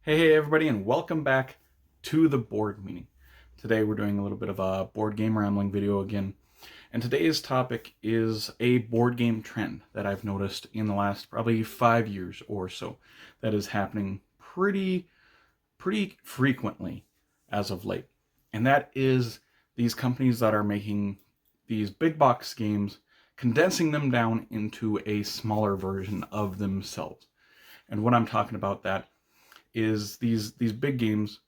Hey everybody, and welcome back to the board meeting. Today we're doing a little bit of a board game rambling video again. And today's topic is a board game trend that I've noticed in the last probably 5 years or so that is happening pretty frequently as of late. And that is these companies that are making these big box games, condensing them down into a smaller version of themselves. And what I'm talking about that is these big games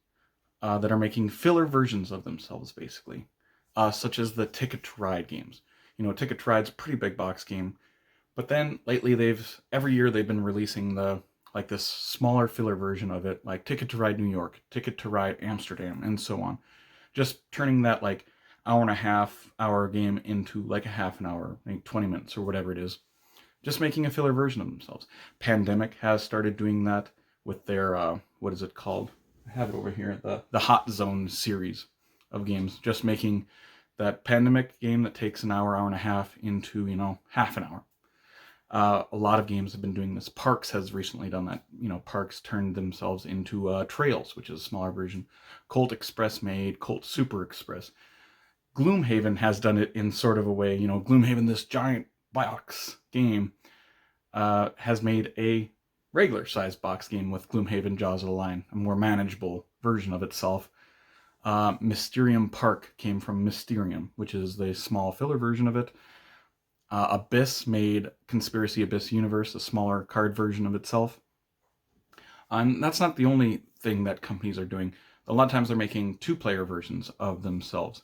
that are making filler versions of themselves, basically, such as the Ticket to Ride games. You know, Ticket to Ride's a pretty big box game, but then lately every year they've been releasing this smaller filler version of it, like Ticket to Ride New York, Ticket to Ride Amsterdam, and so on. Just turning that like hour and a half hour game into like a half an hour, like 20 minutes or whatever it is. Just making a filler version of themselves. Pandemic has started doing that with their what is it called? I have it over here. The Hot Zone series of games. Just making that Pandemic game that takes an hour and a half into half an hour. A lot of games have been doing this. Parks has recently done that. Parks turned themselves into Trails, which is a smaller version. Colt Express made Colt Super Express. Gloomhaven has done it in sort of a way. Gloomhaven, this giant box game, has made a regular sized box game with Gloomhaven Jaws of the Lion, a more manageable version of itself. Mysterium Park came from Mysterium, which is the small filler version of it. Abyss made Conspiracy Abyss Universe, a smaller card version of itself. That's not the only thing that companies are doing. A lot of times they're making two-player versions of themselves.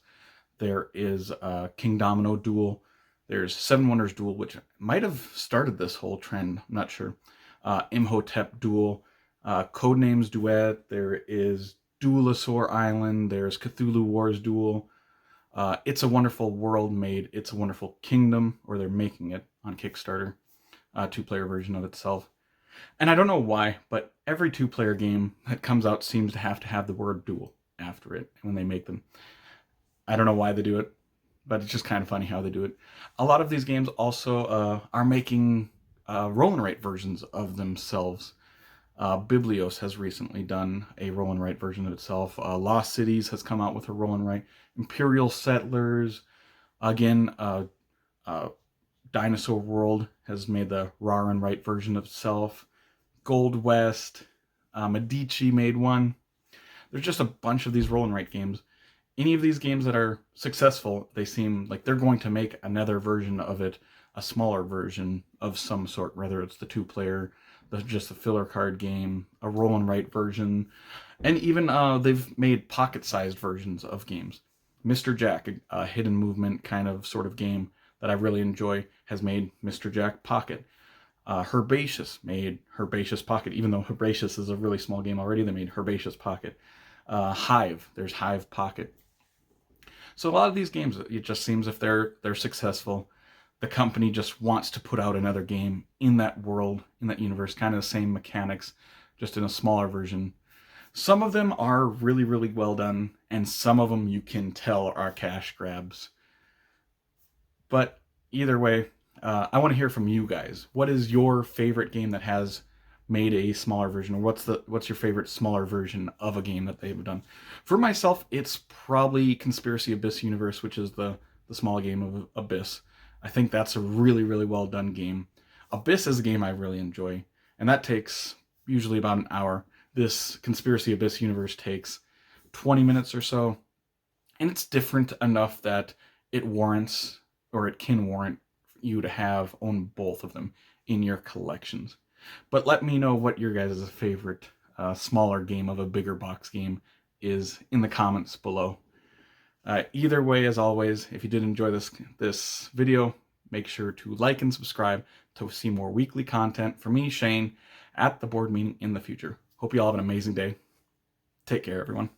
There is King Domino Duel. There's Seven Wonders Duel, which might have started this whole trend. I'm not sure. Imhotep Duel. Codenames Duet. There is Duelosaur Island. There's Cthulhu Wars Duel. It's a Wonderful World made It's a Wonderful Kingdom, or they're making it on Kickstarter. Two-player version of itself. And I don't know why, but every two-player game that comes out seems to have the word duel after it when they make them. I don't know why they do it, but it's just kind of funny how they do it. A lot of these games also are making roll and write versions of themselves. Biblios has recently done a roll and write version of itself. Lost Cities has come out with a roll and write. Imperial Settlers, again, Dinosaur World has made the raw and write version of itself. Gold West, Medici made one. There's just a bunch of these roll and write games. Any of these games that are successful, they seem like they're going to make another version of it, a smaller version of some sort, whether it's the two-player, just a filler card game, a roll and write version, and even they've made pocket-sized versions of games. Mr. Jack, a hidden movement kind of sort of game that I really enjoy, has made Mr. Jack Pocket. Herbaceous made Herbaceous Pocket, even though Herbaceous is a really small game already, they made Herbaceous Pocket. Hive, there's Hive Pocket. So a lot of these games, it just seems if they're successful, the company just wants to put out another game in that world, in that universe, kind of the same mechanics, just in a smaller version. Some of them are really, really well done, and some of them you can tell are cash grabs. But either way, I want to hear from you guys. What is your favorite game that has made a smaller version, or what's your favorite smaller version of a game that they've done? For myself, it's probably Conspiracy Abyss Universe, which is the small game of Abyss. I think that's a really, really well done game. Abyss is a game I really enjoy, and that takes usually about an hour. This Conspiracy Abyss Universe takes 20 minutes or so, and it's different enough that it warrants, or it can warrant you to own both of them in your collections. But let me know what your guys' favorite smaller game of a bigger box game is in the comments below. Either way, as always, if you did enjoy this video, make sure to like and subscribe to see more weekly content from me, Shane, at the board meeting in the future. Hope you all have an amazing day. Take care, everyone.